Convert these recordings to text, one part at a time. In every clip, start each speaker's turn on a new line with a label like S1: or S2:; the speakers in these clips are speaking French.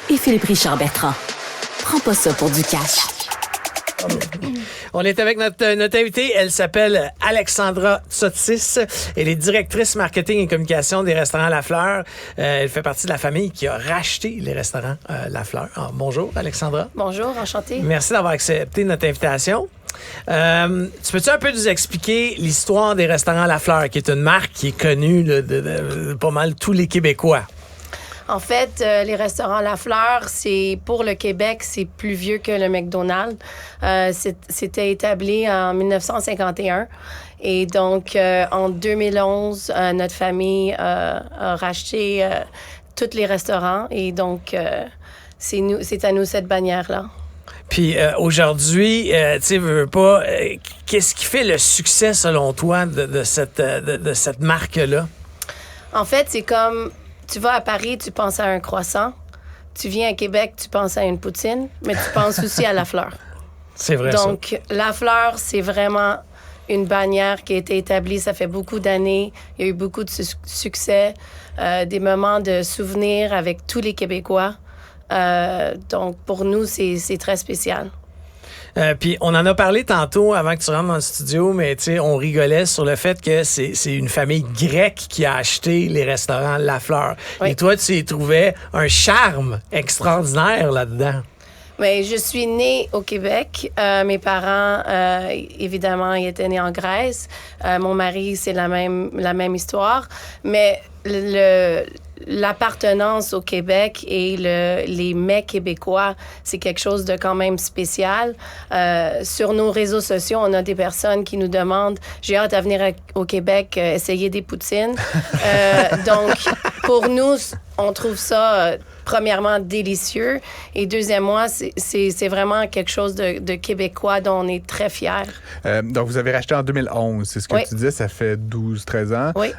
S1: et Philippe Richard Bertrand. Prends pas ça pour du cash.
S2: On est avec notre invitée. Elle s'appelle Alexandra Tsotsis. Elle est directrice marketing et communication des restaurants La Fleur. Elle fait partie de la famille qui a racheté les restaurants La Fleur. Alors, bonjour, Alexandra.
S3: Bonjour, enchantée.
S2: Merci d'avoir accepté notre invitation. Tu peux-tu un peu nous expliquer l'histoire des restaurants La Fleur, qui est une marque qui est connue là, de pas mal tous les Québécois?
S3: En fait, les restaurants La Fleur, c'est pour le Québec, c'est plus vieux que le McDonald's. C'était établi en 1951. Et donc, en 2011, notre famille a racheté tous les restaurants. Et donc, c'est à nous cette bannière-là.
S2: Puis aujourd'hui, tu sais, veux pas, qu'est-ce qui fait le succès, selon toi, de cette marque-là?
S3: En fait, c'est comme... Tu vas à Paris, tu penses à un croissant. Tu viens à Québec, tu penses à une poutine, mais tu penses aussi à La Fleur.
S2: C'est vrai.
S3: Donc,
S2: ça.
S3: La Fleur, c'est vraiment une bannière qui a été établie. Ça fait beaucoup d'années. Il y a eu beaucoup de succès, des moments de souvenirs avec tous les Québécois. Donc, pour nous, c'est très spécial.
S2: Puis on en a parlé tantôt avant que tu rentres dans le studio, mais tu sais, on rigolait sur le fait que c'est une famille grecque qui a acheté les restaurants La Fleur. Oui. Et toi, tu y trouvais un charme extraordinaire là-dedans.
S3: Mais je suis née au Québec. Mes parents, évidemment, ils étaient nés en Grèce. Mon mari, c'est la même histoire. Mais l'appartenance au Québec et les mets québécois, c'est quelque chose de quand même spécial. Sur nos réseaux sociaux, on a des personnes qui nous demandent « J'ai hâte à venir au Québec essayer des poutines. » Donc, pour nous, on trouve ça... premièrement, délicieux. Et deuxièmement, c'est vraiment quelque chose de québécois dont on est très fiers.
S4: Donc, vous avez racheté en 2011. C'est ce que tu disais, ça fait 12-13 ans.
S3: Oui.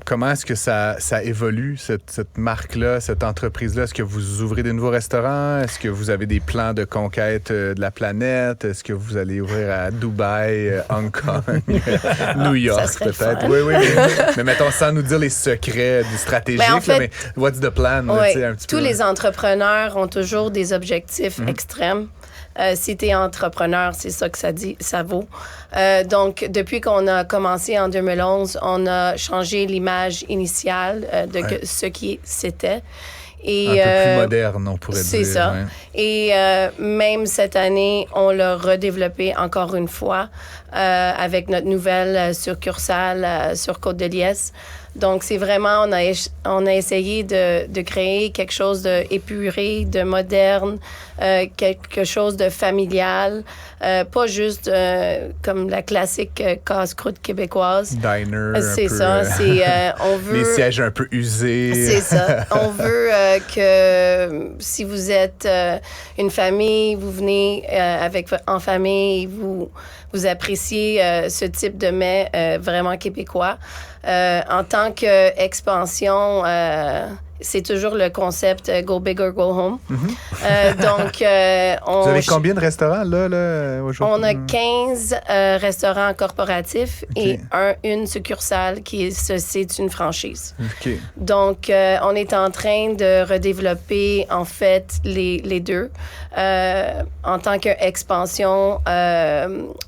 S4: Comment est-ce que ça évolue, cette marque-là, cette entreprise-là? Est-ce que vous ouvrez des nouveaux restaurants? Est-ce que vous avez des plans de conquête de la planète? Est-ce que vous allez ouvrir à Dubaï, Hong Kong, New York, peut-être? Oui. Mais mettons, sans nous dire les secrets du stratégique,
S3: en fait,
S4: mais what's the plan?
S3: Oui,
S4: un petit
S3: tous les entrepreneurs ont toujours des objectifs extrêmes. Si tu es entrepreneur, c'est ça que ça vaut. Donc, depuis qu'on a commencé en 2011, on a changé l'image initiale de ce qui c'était. Et,
S4: un peu plus moderne, on pourrait dire.
S3: C'est ça. Ouais. Et même cette année, on l'a redéveloppé encore une fois avec notre nouvelle succursale sur Côte-de-Liesse. Donc, c'est vraiment, on a essayé de créer quelque chose d'épuré, de moderne, quelque chose de familial, pas juste comme la classique casse-croûte québécoise.
S4: Diner.
S3: C'est ça. On veut...
S4: Les sièges un peu usés.
S3: C'est ça. On veut que si vous êtes une famille, vous venez en famille, vous appréciez ce type de mets vraiment québécois. En tant qu'expansion, c'est toujours le concept Go Big or Go Home. Donc,
S4: vous avez combien de restaurants là aujourd'hui?
S3: On a 15 restaurants corporatifs et une succursale c'est une franchise.
S4: Okay.
S3: Donc, on est en train de redévelopper, en fait, les deux. En tant qu'expansion,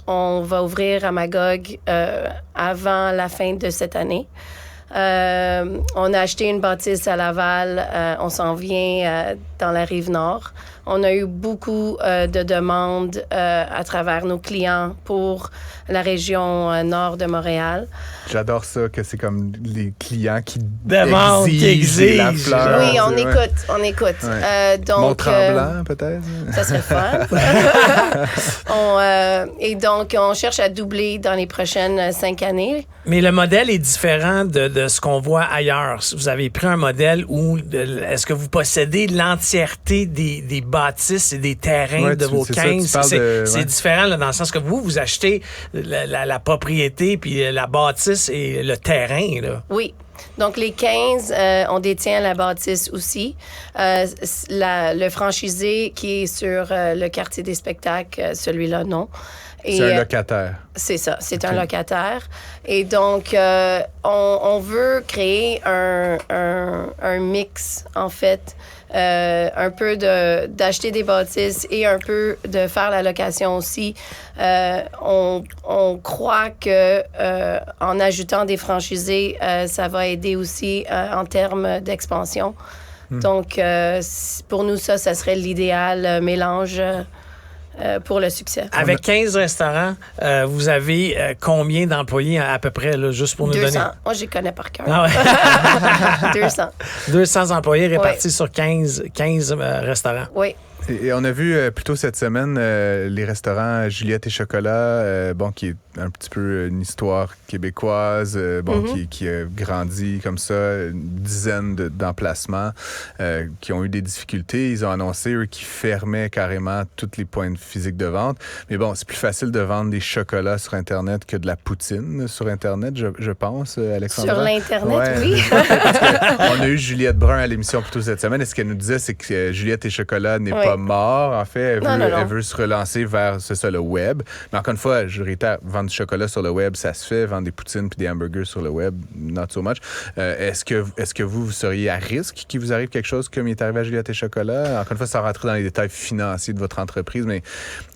S3: on va ouvrir à Magog avant la fin de cette année. On a acheté une bâtisse à Laval. On s'en vient dans la Rive-Nord. On a eu beaucoup de demandes à travers nos clients pour la région nord de Montréal.
S4: J'adore ça, que c'est comme les clients qui
S2: exigent
S4: la fleur.
S3: Oui, on écoute.
S4: Ouais.
S3: Donc,
S4: Mont-Tremblant, peut-être?
S3: Ça serait fun. Et donc, on cherche à doubler dans les prochaines 5 années.
S2: Mais le modèle est différent de ce qu'on voit ailleurs. Vous avez pris un modèle où est-ce que vous possédez l'entièreté des bâtisses et des terrains de vos 15? C'est différent là, dans le sens que vous achetez la propriété puis la bâtisse et le terrain. Là.
S3: Oui. Donc, les 15, on détient la bâtisse aussi. Le franchisé qui est sur le quartier des spectacles, celui-là, non.
S4: C'est un locataire.
S3: C'est ça, c'est un locataire. Et donc, on veut créer un mix, en fait, un peu d'acheter des bâtisses et un peu de faire la location aussi. On croit que en ajoutant des franchisés, ça va aider aussi en termes d'expansion. Donc, pour nous, ça serait l'idéal mélange pour le succès.
S2: Avec 15 restaurants, vous avez combien d'employés à peu près, là, juste pour nous
S3: 200.
S2: donner?
S3: Moi, je les connais par cœur.
S2: Ah ouais.
S3: 200.
S2: 200 employés répartis sur 15 restaurants.
S3: Oui.
S4: Et on a vu plus tôt cette semaine les restaurants Juliette et Chocolat, qui est un petit peu une histoire québécoise, qui a grandi comme ça, une dizaine d'emplacements qui ont eu des difficultés. Ils ont annoncé, eux, qu'ils fermaient carrément tous les points physiques de vente. Mais bon, c'est plus facile de vendre des chocolats sur Internet que de la poutine sur Internet, je pense, Alexandra.
S3: Sur l'Internet, oui.
S4: On a eu Juliette Brun à l'émission plus tôt cette semaine. Et ce qu'elle nous disait, c'est que Juliette et Chocolat n'est pas mort. En fait, elle veut se relancer vers, c'est ça, le web. Mais encore une fois, je réitère, vendre du chocolat sur le web, ça se fait. Vendre des poutines puis des hamburgers sur le web, not so much. Est-ce que vous seriez à risque qu'il vous arrive quelque chose comme il est arrivé à Juliette et Chocolat? Encore une fois, sans rentrer dans les détails financiers de votre entreprise, mais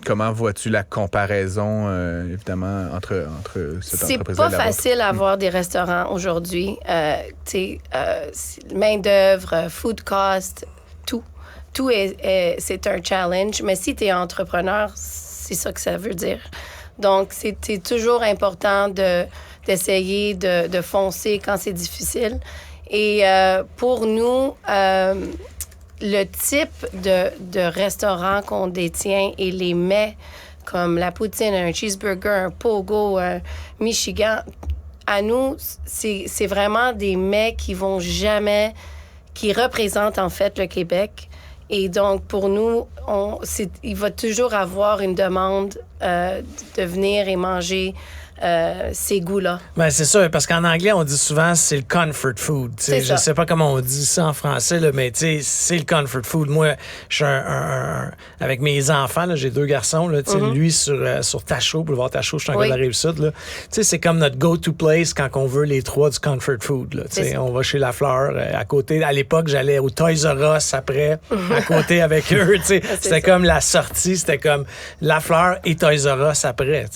S4: comment vois-tu la comparaison, évidemment, entre cette entreprise-là et la vôtre?
S3: C'est pas facile à avoir des restaurants aujourd'hui. Main-d'œuvre, food cost, tout. Tout c'est un challenge, mais si tu es entrepreneur, c'est ça que ça veut dire. Donc, c'est toujours important d'essayer de foncer quand c'est difficile. Et pour nous, le type de restaurant qu'on détient et les mets, comme la poutine, un cheeseburger, un pogo, un Michigan, à nous, c'est vraiment des mets qui représentent en fait le Québec. Et donc, pour nous, il va toujours avoir une demande de venir et manger ces goûts-là.
S2: Ben, c'est ça, parce qu'en anglais, on dit souvent c'est le comfort food. Je sais pas comment on dit ça en français, là, mais c'est le comfort food. Moi, je suis avec mes enfants, là, j'ai 2 garçons, là, lui sur Tachereau, boulevard Tachereau, je suis un gars de la Rive-Sud. C'est comme notre go-to place quand on veut les 3 du comfort food. Là, on va chez La Fleur. À côté, à l'époque, j'allais au Toys R Us après, à côté avec eux. C'était comme la sortie, c'était comme La Fleur et Toys R Us après.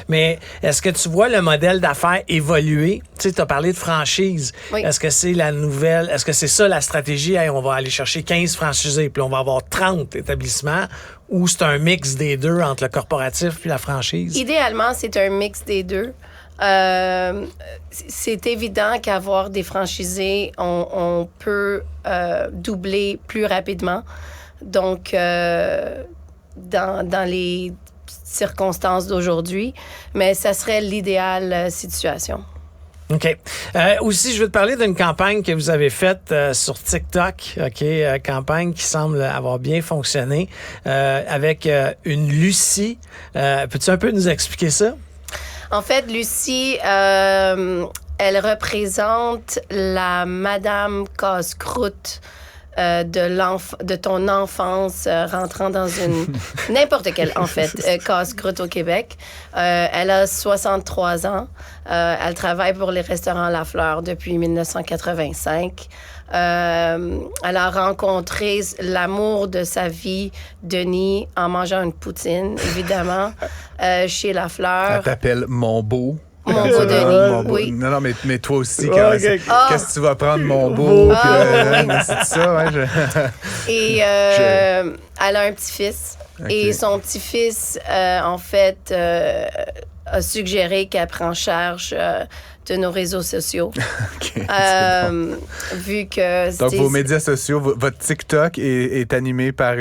S2: Mais est-ce que tu vois le modèle d'affaires évoluer? Tu as parlé de franchise. Oui. Est-ce que c'est la nouvelle? Est-ce que c'est ça la stratégie? Hey, on va aller chercher 15 franchisés, puis on va avoir 30 établissements, ou c'est un mix des deux entre le corporatif puis la franchise?
S3: Idéalement, c'est un mix des deux. C'est évident qu'avoir des franchisés, on peut doubler plus rapidement. Donc, dans les circonstances d'aujourd'hui, mais ça serait l'idéale situation.
S2: OK. Aussi, je veux te parler d'une campagne que vous avez faite sur TikTok, OK, campagne qui semble avoir bien fonctionné, avec une Lucie. Peux-tu un peu nous expliquer ça?
S3: En fait, Lucie, elle représente la Madame Casse-Croûte de ton enfance rentrant dans une n'importe quelle en fait casse-croûte au Québec. Elle a 63 ans. Elle travaille pour les restaurants La Fleur depuis 1985. Elle a rencontré l'amour de sa vie, Denis, en mangeant une poutine, évidemment, chez La Fleur.
S4: Elle t'appelle mon beau.
S3: Mon beau Denis, oui.
S4: Non, mais toi aussi, qu'est-ce que tu vas prendre, mon beau? C'est ça, ouais.
S3: Et elle a un petit-fils. Okay. Et son petit-fils, en fait, a suggéré qu'elle prend charge de nos réseaux sociaux.
S4: Okay,
S3: vu que...
S4: Donc, vos médias sociaux, votre TikTok est animé par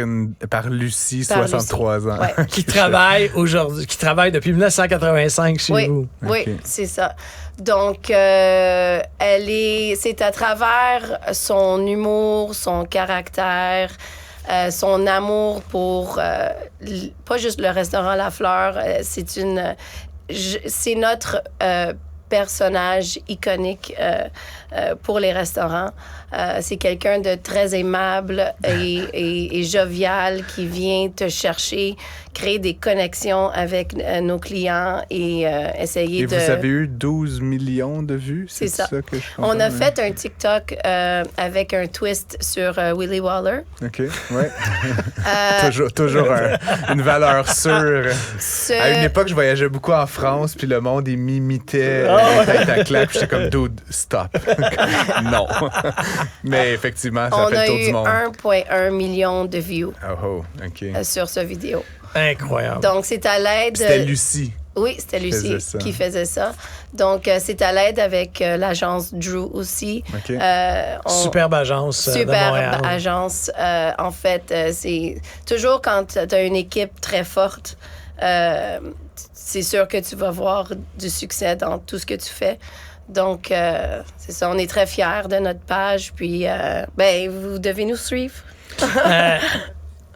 S4: Lucie, 63 ans.
S3: Ouais.
S2: Qui travaille aujourd'hui, qui travaille depuis 1985 chez vous.
S3: Oui, okay. C'est ça. Donc, c'est à travers son humour, son caractère, son amour pour pas juste le restaurant La Fleur, c'est notre personnage iconique pour les restaurants. C'est quelqu'un de très aimable et jovial qui vient te chercher, créer des connexions avec nos clients et essayer de...
S4: Et vous avez eu 12 millions de vues?
S3: C'est ça.
S4: Que je comprends,
S3: on a fait un TikTok avec un twist sur Willy Waller.
S4: OK, ouais. toujours une valeur sûre. À une époque, je voyageais beaucoup en France, puis le monde, il m'imitait tête à clap. J'étais comme, dude, stop. Non. Mais effectivement, ça fait le tour du monde.
S3: On a eu 1,1 million de views sur cette vidéo.
S2: Incroyable.
S3: Donc, c'est à l'aide...
S4: C'était Lucie.
S3: Oui, c'était Lucie qui faisait ça. Donc, c'est à l'aide avec l'agence Drew aussi.
S4: Okay.
S2: Superbe agence de Montréal.
S3: Superbe agence. En fait, c'est toujours quand tu as une équipe très forte, c'est sûr que tu vas voir du succès dans tout ce que tu fais. Donc, c'est ça. On est très fiers de notre page. Puis, vous devez nous suivre.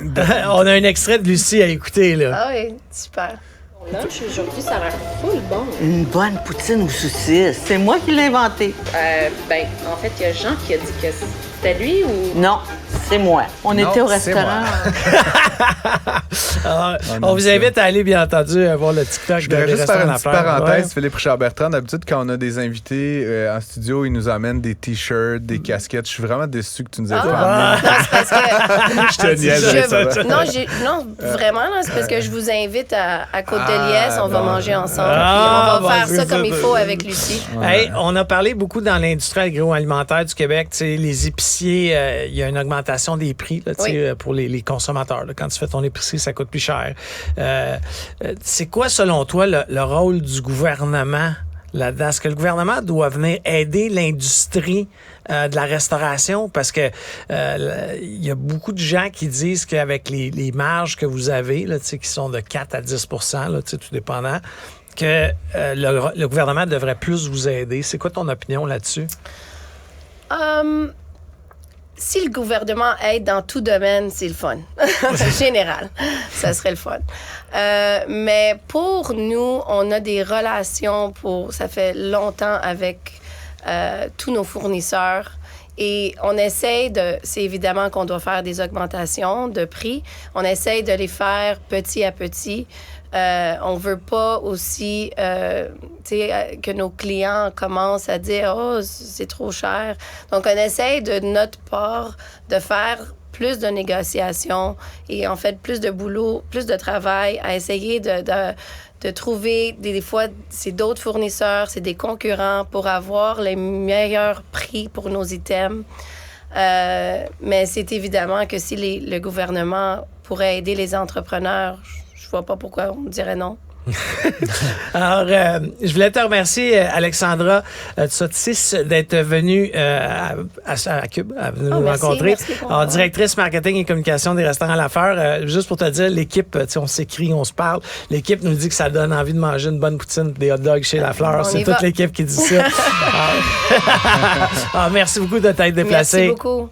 S2: On a un extrait de Lucie à écouter, là.
S3: Ah oui, super. Mon lunch aujourd'hui, ça a l'air full bon.
S5: Une bonne poutine aux saucisses. C'est moi qui l'ai inventé.
S3: En fait, il y a Jean qui a dit que c'était lui ou...
S5: Non, c'est moi. On était au restaurant.
S2: On vous invite à aller, bien entendu, voir le TikTok.
S4: Je voudrais juste faire une petite parenthèse, Philippe Richard-Bertrand. D'habitude, quand on a des invités en studio, ils nous amènent des T-shirts, des casquettes. Je suis vraiment déçu que tu nous aies pas amené.
S3: Non, c'est parce que...
S4: Je te niaise.
S3: Non, vraiment, là, c'est parce que je vous invite à Côte-de-Liesse. On va manger ensemble. Puis on va faire ça comme il faut avec Lucie.
S2: Hey, on a parlé beaucoup dans l'industrie agroalimentaire du Québec. Les épiciers, il y a une augmentation des prix là, pour les consommateurs. Là. Quand tu fais ton épicerie, ça coûte plus cher. C'est quoi, selon toi, le rôle du gouvernement là-dedans? Est-ce que le gouvernement doit venir aider l'industrie de la restauration? Parce que il y a beaucoup de gens qui disent qu'avec les marges que vous avez, là, qui sont de 4 à 10 là, tout dépendant, que le gouvernement devrait plus vous aider. C'est quoi ton opinion là-dessus?
S3: Si le gouvernement aide dans tout domaine, c'est le fun. Général, ça serait le fun. Mais pour nous, on a des relations ça fait longtemps avec tous nos fournisseurs. Et on essaie c'est évidemment qu'on doit faire des augmentations de prix. On essaie de les faire petit à petit. On veut pas aussi que nos clients commencent à dire « Oh, c'est trop cher ». Donc, on essaie de notre part de faire plus de négociations et en fait plus de boulot, plus de travail à essayer de trouver, des fois, c'est d'autres fournisseurs, c'est des concurrents pour avoir les meilleurs prix pour nos items. Mais c'est évidemment que si le gouvernement pourrait aider les entrepreneurs, je vois pas pourquoi on dirait non.
S2: Alors, je voulais te remercier, Alexandra Tsotsis, d'être venue à Cube, à venir nous rencontrer. Alors, directrice marketing et communication des restaurants Lafleur. Juste pour te dire, l'équipe, on s'écrit, on se parle. L'équipe nous dit que ça donne envie de manger une bonne poutine et des hot dogs chez Lafleur. C'est toute l'équipe qui dit ça. Alors, merci beaucoup de t'être déplacé.
S3: Merci beaucoup.